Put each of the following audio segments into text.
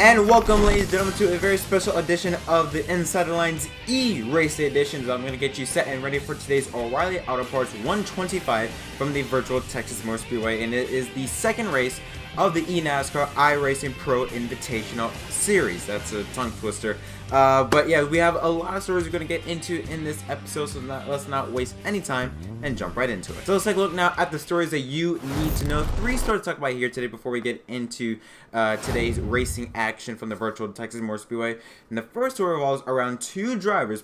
And welcome, ladies and gentlemen, to a very special edition of the Inside the Lines eRacing edition. I'm going to get you set and ready for today's O'Reilly Auto Parts 125 from the Virtual Texas Motor Speedway, and it is the second race of the eNASCAR iRacing Pro Invitational Series. That's a tongue twister. But yeah, we have a lot of stories we're going to get into in this episode, so let's not waste any time and jump right into it. So let's take a look now at the stories that you need to know. 3 stories to talk about here today before we get into today's racing action from the Virtual Texas Motor Speedway. And the first story revolves around 2 drivers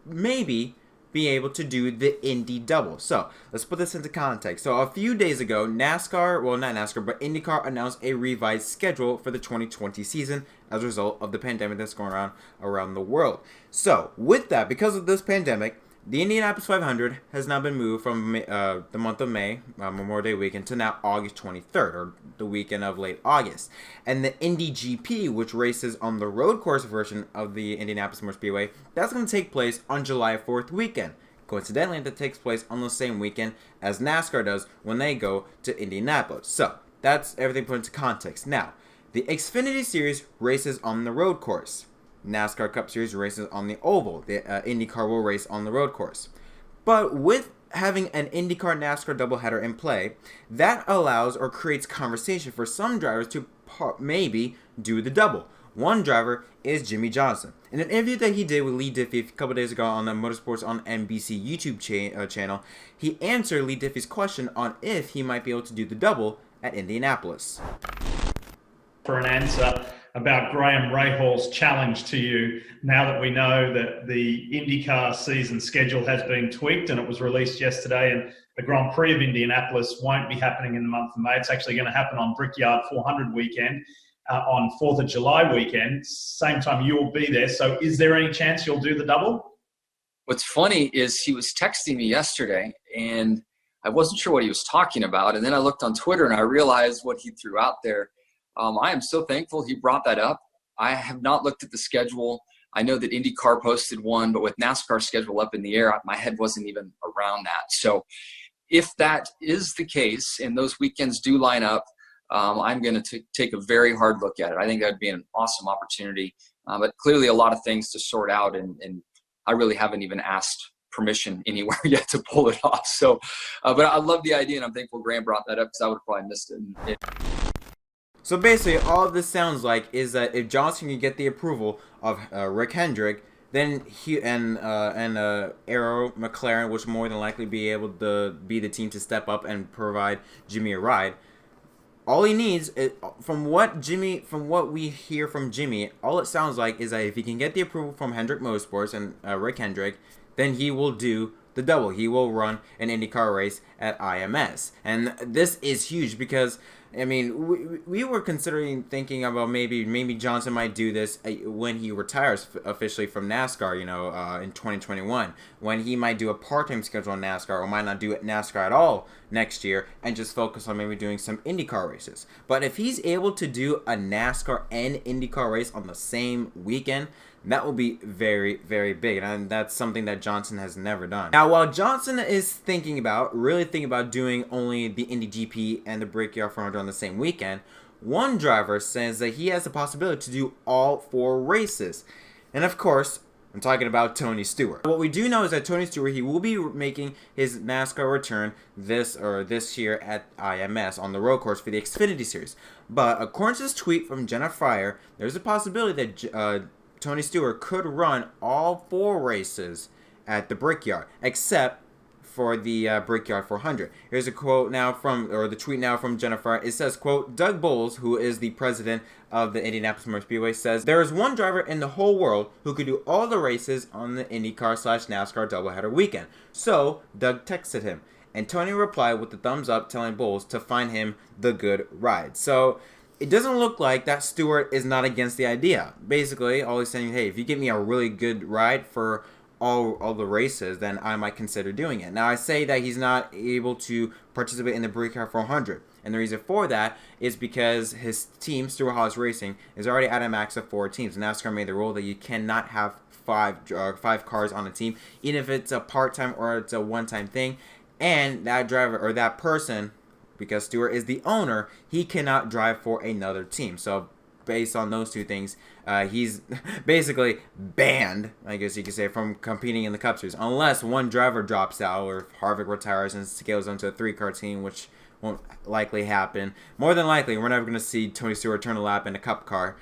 maybe be able to do the Indy double. So let's put this into context. So a few days ago, NASCAR, well, not NASCAR, but IndyCar announced a revised schedule for the 2020 season as a result of the pandemic that's going on around the world. So with that, because of this pandemic, the Indianapolis 500 has now been moved from the month of May, Memorial Day weekend, to now August 23rd, or the weekend of late August. And the Indy GP, which races on the road course version of the Indianapolis Motor Speedway, that's going to take place on July 4th weekend. Coincidentally, that takes place on the same weekend as NASCAR does when they go to Indianapolis. So that's everything put into context. Now, the Xfinity Series races on the road course. NASCAR Cup Series races on the oval. The IndyCar will race on the road course. But with having an IndyCar NASCAR doubleheader in play, that allows or creates conversation for some drivers to maybe do the double. One driver is Jimmie Johnson. In an interview that he did with 𝘲𝙁𝙗𝙗 a couple days ago on the Motorsports on NBC YouTube channel, he answered 𝘲𝙁𝙗𝙗's question on if he might be able to do the double at Indianapolis. For an answer about Graham Rahall's challenge to you, now that we know that the IndyCar season schedule has been tweaked and it was released yesterday, and the Grand Prix of Indianapolis won't be happening in the month of May. It's actually going to happen on Brickyard 400 weekend, on 4th of July weekend. Same time you'll be there. So is there any chance you'll do the double? What's funny is he was texting me yesterday and I wasn't sure what he was talking about. And then I looked on Twitter and I realized what he threw out there. I am so thankful he brought that up. I have not looked at the schedule. I know that IndyCar posted one, but with NASCAR schedule up in the air, my head wasn't even around that. So if that is the case and those weekends do line up, I'm going to take a very hard look at it. I think that would be an awesome opportunity, but clearly a lot of things to sort out, and I really haven't even asked permission anywhere yet to pull it off. So, but I love the idea, and I'm thankful Graham brought that up because I would have probably missed it. So basically, all this sounds like is that if Johnson can get the approval of Rick Hendrick, then he and Arrow McLaren, which more than likely be able to be the team to step up and provide Jimmie a ride. All he needs, from what we hear from Jimmie, all it sounds like is that if he can get the approval from Hendrick Motorsports and Rick Hendrick, then he will do the double. He will run an IndyCar race at IMS. And this is huge because, I mean, we were thinking about maybe Johnson might do this when he retires officially from NASCAR, in 2021, when he might do a part-time schedule on NASCAR or might not do NASCAR at all next year and just focus on maybe doing some IndyCar races. But if he's able to do a NASCAR and IndyCar race on the same weekend, that will be very, very big, and that's something that Johnson has never done. Now, while Johnson is really thinking about doing only the Indy GP and the Brickyard 400 on the same weekend, one driver says that he has the possibility to do all 4 races. And of course, I'm talking about Tony Stewart. What we do know is that Tony Stewart, he will be making his NASCAR return this year at IMS on the road course for the Xfinity Series. But according to this tweet from Jenna Fryer, there's a possibility that Tony Stewart could run all 4 races at the Brickyard, except for the Brickyard 400. Here's a quote now the tweet now from Jennifer. It says, quote, Doug Boles, who is the president of the Indianapolis Motor Speedway, says, there is one driver in the whole world who could do all the races on the IndyCar/NASCAR doubleheader weekend. So Doug texted him, and Tony replied with the thumbs up, telling Boles to find him the good ride. So it doesn't look like that Stewart is not against the idea. Basically, all he's saying, hey, if you give me a really good ride for all the races, then I might consider doing it. Now, I say that he's not able to participate in the Brickyard 400. And the reason for that is because his team, Stewart-Haas Racing, is already at a max of 4 teams. NASCAR made the rule that you cannot have five cars on a team, even if it's a part-time or it's a one-time thing. And that driver or that person, because Stewart is the owner, he cannot drive for another team. So based on those two things, he's basically banned, I guess you could say, from competing in the Cup Series, unless one driver drops out or if Harvick retires and scales onto a 3-car team, which won't likely happen. More than likely, we're never going to see Tony Stewart turn a lap in a Cup car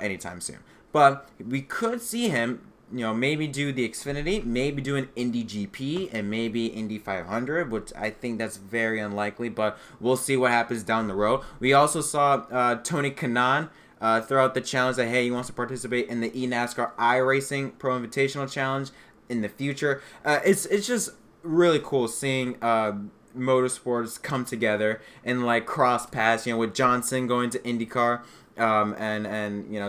anytime soon. But we could see him, maybe do the Xfinity, maybe do an Indy GP, and maybe Indy 500, which I think that's very unlikely, but we'll see what happens down the road. We also saw Tony Kanaan throw out the challenge that, hey, he wants to participate in the eNASCAR iRacing Pro Invitational Challenge in the future. It's just really cool seeing motorsports come together and like cross paths, with Johnson going to IndyCar. And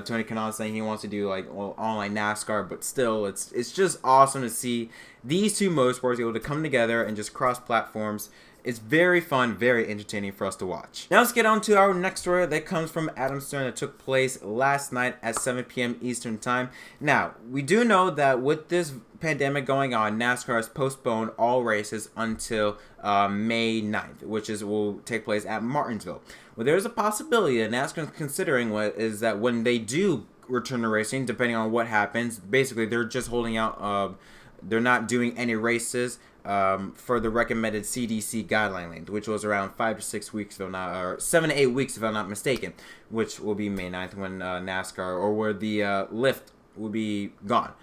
Tony Kanaan saying he wants to do like online NASCAR, but still it's just awesome to see these two motorsports able to come together and just cross platforms. It's very fun, very entertaining for us to watch. Now let's get on to our next story that comes from Adam Stern that took place last night at 7 p.m. Eastern Time. Now, we do know that with this pandemic going on, NASCAR has postponed all races until May 9th, which will take place at Martinsville. Well, there's a possibility that NASCAR is considering is that when they do return to racing, depending on what happens, basically they're just holding out. They're not doing any races for the recommended CDC guideline length, which was around 5 to 6 weeks, or 7 to 8 weeks, if I'm not mistaken, which will be May 9th when NASCAR, or where the lift will be gone.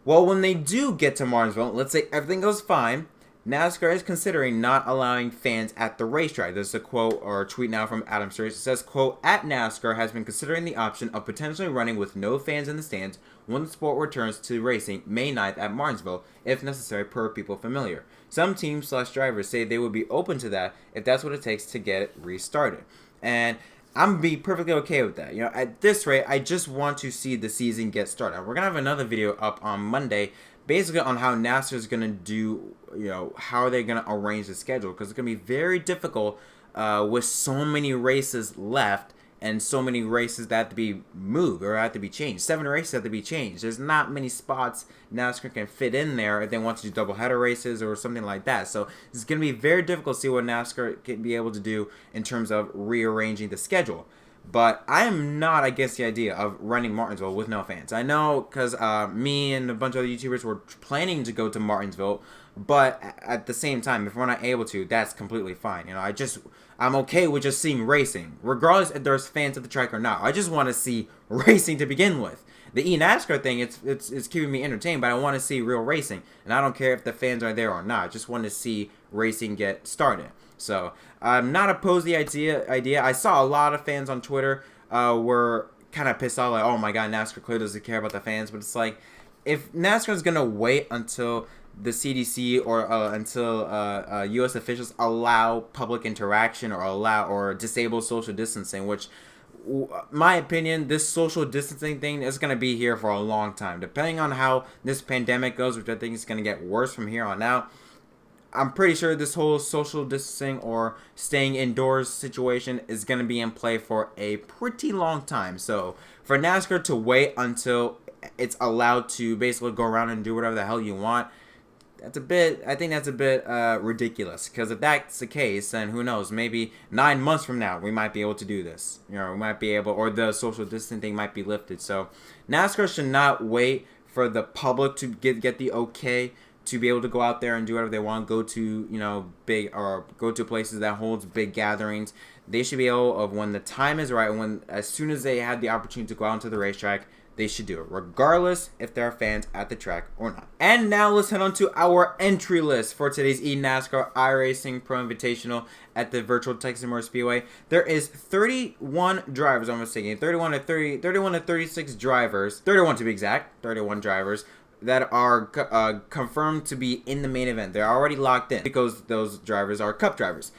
Well, when they do get to Martinsville, let's say everything goes fine, NASCAR is considering not allowing fans at the racetrack. This is a quote or a tweet now from Adam Stern. It says, quote, "At NASCAR has been considering the option of potentially running with no fans in the stands when the sport returns to racing May 9th at Martinsville, if necessary, per people familiar. Some teams/drivers say they would be open to that if that's what it takes to get it restarted." And I'm going to be perfectly okay with that. At this rate, I just want to see the season get started. We're going to have another video up on Monday basically on how NASCAR is going to do, how are they going to arrange the schedule, because it's going to be very difficult with so many races left and so many races that have to be moved or have to be changed. 7 races have to be changed. There's not many spots NASCAR can fit in there if they want to do doubleheader races or something like that. So it's going to be very difficult to see what NASCAR can be able to do in terms of rearranging the schedule. But I am not against the idea of running Martinsville with no fans. I know because me and a bunch of other YouTubers were planning to go to Martinsville, but at the same time, if we're not able to, that's completely fine. I'm okay with just seeing racing, regardless if there's fans at the track or not. I just want to see racing to begin with. The eNASCAR thing, it's keeping me entertained, but I want to see real racing, and I don't care if the fans are there or not. I just want to see racing get started. So I'm not opposed to the idea. I saw a lot of fans on Twitter were kind of pissed off, like, oh my god, NASCAR clearly doesn't care about the fans. But it's like, if NASCAR is gonna wait until the CDC or until U.S. officials allow public interaction or disable social distancing, which, my opinion, this social distancing thing is going to be here for a long time. Depending on how this pandemic goes, which I think is going to get worse from here on out, I'm pretty sure this whole social distancing or staying indoors situation is going to be in play for a pretty long time. So for NASCAR to wait until it's allowed to basically go around and do whatever the hell you want, I think that's a bit ridiculous, because if that's the case, then who knows, maybe 9 months from now we might be able to do this. We might be able, or the social distancing thing might be lifted. So NASCAR should not wait for the public to get the okay to be able to go out there and do whatever they want, go to go to places that holds big gatherings. They should be able, of when the time is right, as soon as they have the opportunity to go out into the racetrack, they should do it, regardless if there are fans at the track or not. And now let's head on to our entry list for today's eNASCAR iRacing Pro Invitational at the Virtual Texas Motor Speedway. There is 31 drivers, I'm mistaken, 31 to 36 drivers, 31 to be exact, 31 drivers that are confirmed to be in the main event. They're already locked in because those drivers are Cup drivers.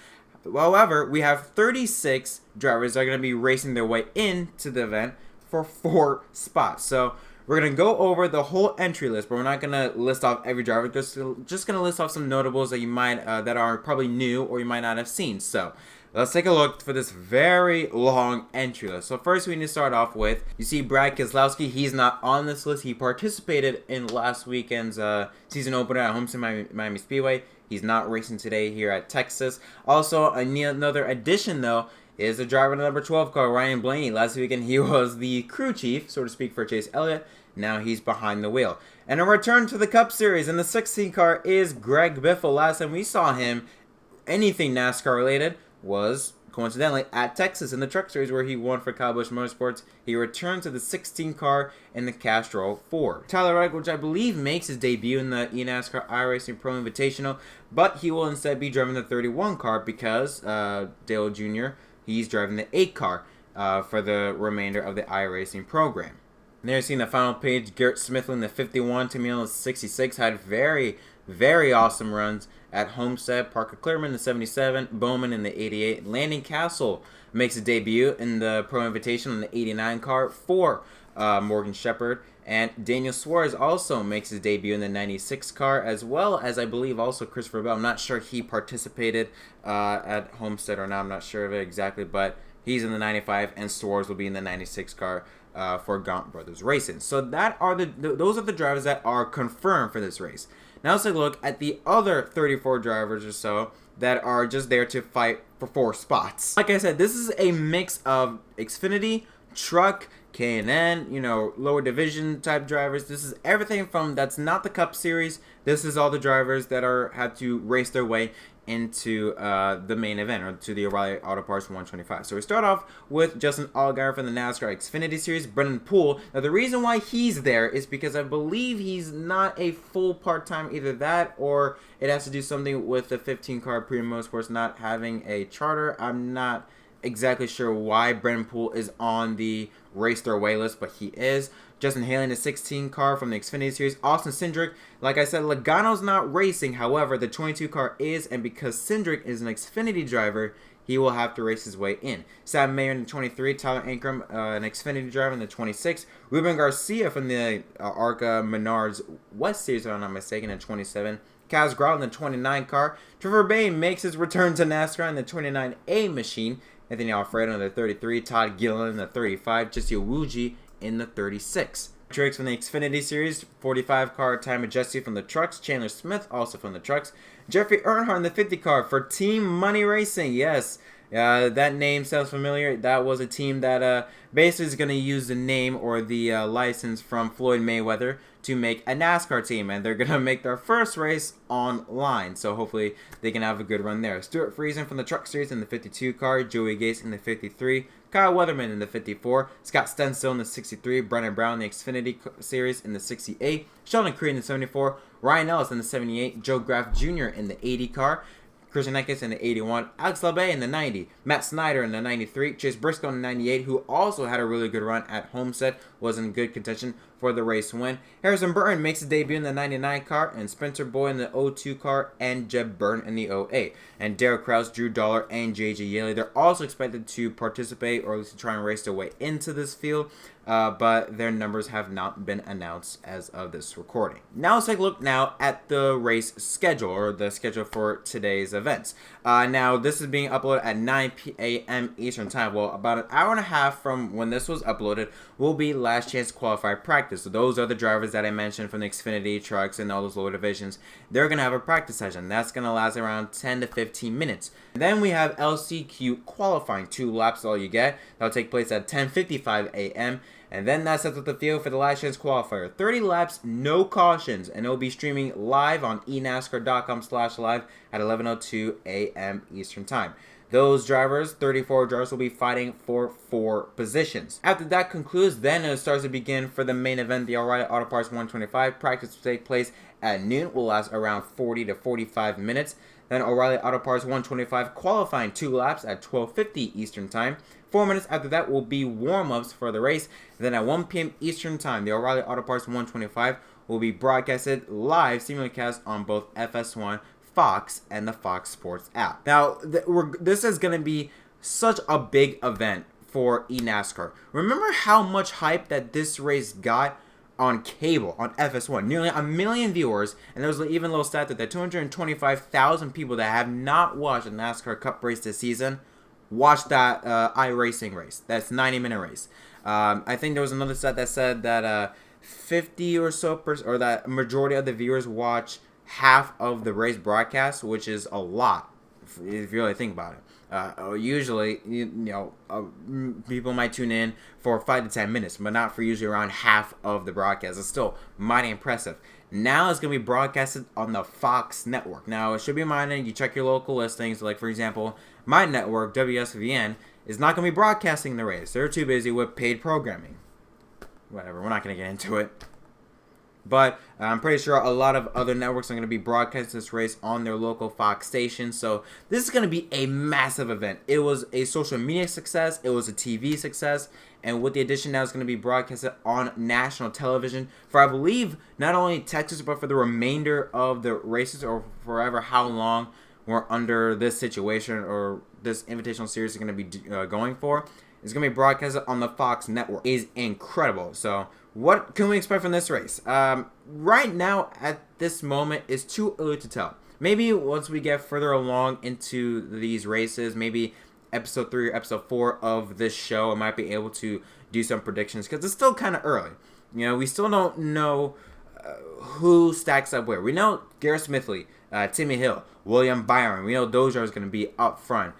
However, we have 36 drivers that are going to be racing their way into the event for 4 spots. So we're going to go over the whole entry list, but we're not going to list off every driver. Just going to list off some notables that you might that are probably new or you might not have seen. So let's take a look for this very long entry list. So first we need to start off with, you see Brad Keselowski. He's not on this list. He participated in last weekend's season opener at Homestead Miami Speedway. He's not racing today here at Texas. Also, another addition though is the driver of the number 12 car, Ryan Blaney. Last weekend, he was the crew chief, so to speak, for Chase Elliott. Now he's behind the wheel. And a return to the Cup Series in the 16 car is Greg Biffle. Last time we saw him, anything NASCAR related, was coincidentally at Texas in the Truck Series, where he won for Kyle Busch Motorsports. He returned to the 16 car in the Castrol 4. Tyler Reddick, which I believe makes his debut in the eNASCAR iRacing Pro Invitational, but he will instead be driving the 31 car because Dale Jr., he's driving the 8 car for the remainder of the iRacing program. And there you see in the final page, Garrett Smithley in the 51, Tim Hill in the 66 had very, very awesome runs at Homestead. Parker Clearman in the 77, Bowman in the 88. Landon Castle makes a debut in the Pro Invitational in the 89 car for Morgan Shepherd. And Daniel Suarez also makes his debut in the 96 car, as well as I believe also Christopher Bell. I'm not sure he participated at Homestead or not. I'm not sure of it exactly, but he's in the 95, and Suarez will be in the 96 car for Gaunt Brothers Racing. So those are the drivers that are confirmed for this race. Now let's take a look at the other 34 drivers or so that are just there to fight for 4 spots. Like I said, this is a mix of Xfinity, truck, K&N, lower division type drivers. This is everything from that's not the Cup Series. This is all the drivers that had to race their way into the main event, or to the O'Reilly Auto Parts 125. So we start off with Justin Allgaier from the NASCAR Xfinity Series, Brendan Poole. Now the reason why he's there is because I believe he's not a full part-time, either that or it has to do something with the 15 car Premium Motorsports not having a charter. I'm not exactly sure why Brendan Poole is on the race their way list, but he is. Justin Haley in the 16 car from the Xfinity Series. Austin Cindric, like I said, Logano's not racing. However, the 22 car is, and because Cindric is an Xfinity driver, he will have to race his way in. Sam Mayer in the 23, Tyler Ankrum, an Xfinity driver in the 26, Ruben Garcia from the ARCA Menards West Series, if I'm not mistaken, in 27, Kaz Grau in the 29 car, Trevor Bayne makes his return to NASCAR in the 29A machine, Anthony Alfredo in the 33, Todd Gilliland in the 35, Jesse Owuji in the 36. Tricks from the Xfinity Series, 45 car, Ty Majeski from the trucks, Chandler Smith also from the trucks, Jeffrey Earnhardt in the 50 car for Team Money Racing. Yes, that name sounds familiar. That was a team that basically is going to use the name or the license from Floyd Mayweather to make a NASCAR team, and they're going to make their first race online, so hopefully they can have a good run there. Stuart Friesen from the Truck Series in the 52 car, Joey Gase in the 53, Kyle Weatherman in the 54, Scott Stenstill in the 63, Brennan Brown in the Xfinity Series in the 68, Sheldon Creed in the 74, Ryan Ellis in the 78, Joe Graff Jr. in the 80 car, Christian Eckes in the 81, Alex Labbe in the 90, Matt Snyder in the 93, Chase Briscoe in the 98, who also had a really good run at Homestead, was in good contention for the race win. Harrison Burton makes his debut in the 99 car, and Spencer Boyd in the 02 car, and Jeb Burton in the 08. And Derek Krause, Drew Dollar, and J.J. Yeley, they're also expected to participate, or at least to try and race their way into this field, but their numbers have not been announced as of this recording. Now let's take a look now at the race schedule, or the schedule for today's events. Now this is being uploaded at 9 a.m. Eastern Time. Well, about an hour and a half from when this was uploaded will be last chance to qualify practice. So those are the drivers that I mentioned from the Xfinity trucks and all those lower divisions. They're going to have a practice session. That's going to last around 10 to 15 minutes. Then we have LCQ qualifying. 2 laps is all you get. That'll take place at 10:55 a.m. And then that sets up the field for the last chance qualifier. 30 laps, no cautions, and it'll be streaming live on eNASCAR.com/live at 11:02 a.m. Eastern Time. Those drivers, 34 drivers, will be fighting for 4 positions. After that concludes, then it starts to begin for the main event, the O'Reilly Auto Parts 125. Practice will take place at noon, will last around 40 to 45 minutes. Then O'Reilly Auto Parts 125 qualifying 2 laps at 12:50 Eastern Time. 4 minutes after that will be warm-ups for the race. Then at 1 p.m. Eastern Time, the O'Reilly Auto Parts 125 will be broadcasted live, simulcast on both FS1, Fox, and the Fox Sports app. Now, this is going to be such a big event for eNASCAR. Remember how much hype that this race got on cable, on FS1? Nearly 1 million viewers, and there was even a little stat that 225,000 people that have not watched a NASCAR Cup race this season watched that iRacing race. That's 90-minute race. I think there was another stat that said that 50 or so or that majority of the viewers watch half of the race broadcast, which is a lot if you really think about it. Usually, people might tune in for 5 to 10 minutes, but not for usually around half of the broadcast. It's still mighty impressive. Now it's going to be broadcasted on the Fox network. Now, it should be minded, you check your local listings. Like, for example, my network, WSVN, is not going to be broadcasting the race. They're too busy with paid programming. Whatever, we're not going to get into it. But I'm pretty sure a lot of other networks are going to be broadcasting this race on their local Fox station. So this is going to be a massive event. It was a social media success. It was a TV success. And with the addition now, it's going to be broadcasted on national television for, I believe, not only Texas, but for the remainder of the races, or forever how long we're under this situation or this invitational series is going to be going for. It's going to be broadcasted on the Fox network. It is incredible. So what can we expect from this race? Right now, at this moment, it's too early to tell. Maybe once we get further along into these races, maybe episode 3 or episode 4 of this show, I might be able to do some predictions, because it's still kind of early. We still don't know who stacks up where. We know Garrett Smithley, Timmy Hill, William Byron. We know those drivers are going to be up front.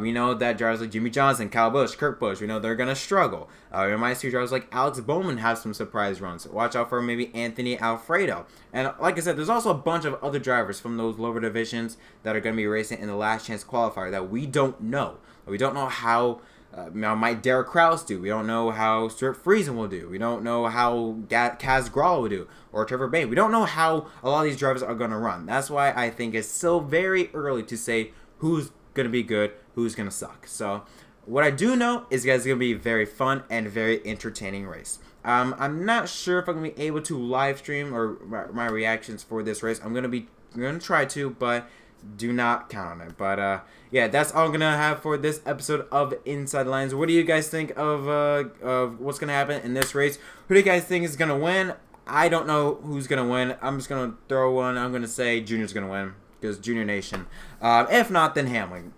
We know that drivers like Jimmie Johnson, Kyle Busch, Kurt Busch, we know they're going to struggle. We might see drivers like Alex Bowman have some surprise runs. Watch out for maybe Anthony Alfredo. And like I said, there's also a bunch of other drivers from those lower divisions that are going to be racing in the last chance qualifier that we don't know. We don't know how might Derek Kraus do. We don't know how Stuart Friesen will do. We don't know how Kaz Grala will do, or Trevor Bayne. We don't know how a lot of these drivers are going to run. That's why I think it's still very early to say who's going to be good, who's going to suck. So what I do know is, guys, it's going to be a very fun and very entertaining race. I'm not sure if I'm going to be able to live stream or my reactions for this race. I'm going to try to, but do not count on it. But yeah, that's all I'm gonna have for this episode of Inside the Lines. What do you guys think of what's gonna happen in this race? Who do you guys think is gonna win? I don't know who's gonna win. I'm just gonna throw one. I'm gonna say Junior's gonna win, because Junior Nation. If not, then Hamlin.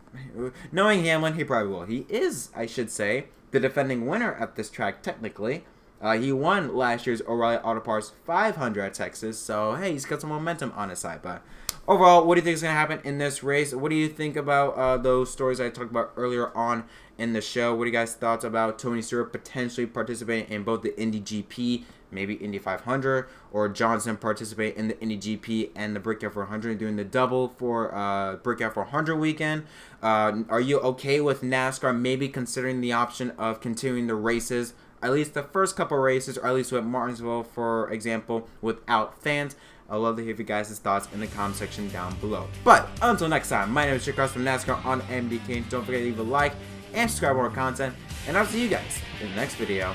Knowing Hamlin, he probably will. He is, I should say, the defending winner at this track technically. He won last year's O'Reilly Auto Parts 500 at Texas, so hey, he's got some momentum on his side. But overall, what do you think is going to happen in this race? What do you think about those stories I talked about earlier on in the show? What are you guys' thoughts about Tony Stewart potentially participating in both the Indy GP, maybe Indy 500, or Johnson participating in the Indy GP and the Brickyard 400, doing the double for Brickyard 400 weekend? Are you okay with NASCAR maybe considering the option of continuing the races, at least the first couple races, or at least with Martinsville, for example, without fans? I'd love to hear your guys' thoughts in the comment section down below. But until next time, my name is Chick Cross from NASCAR on MDK. Don't forget to leave a like and subscribe for more content, and I'll see you guys in the next video.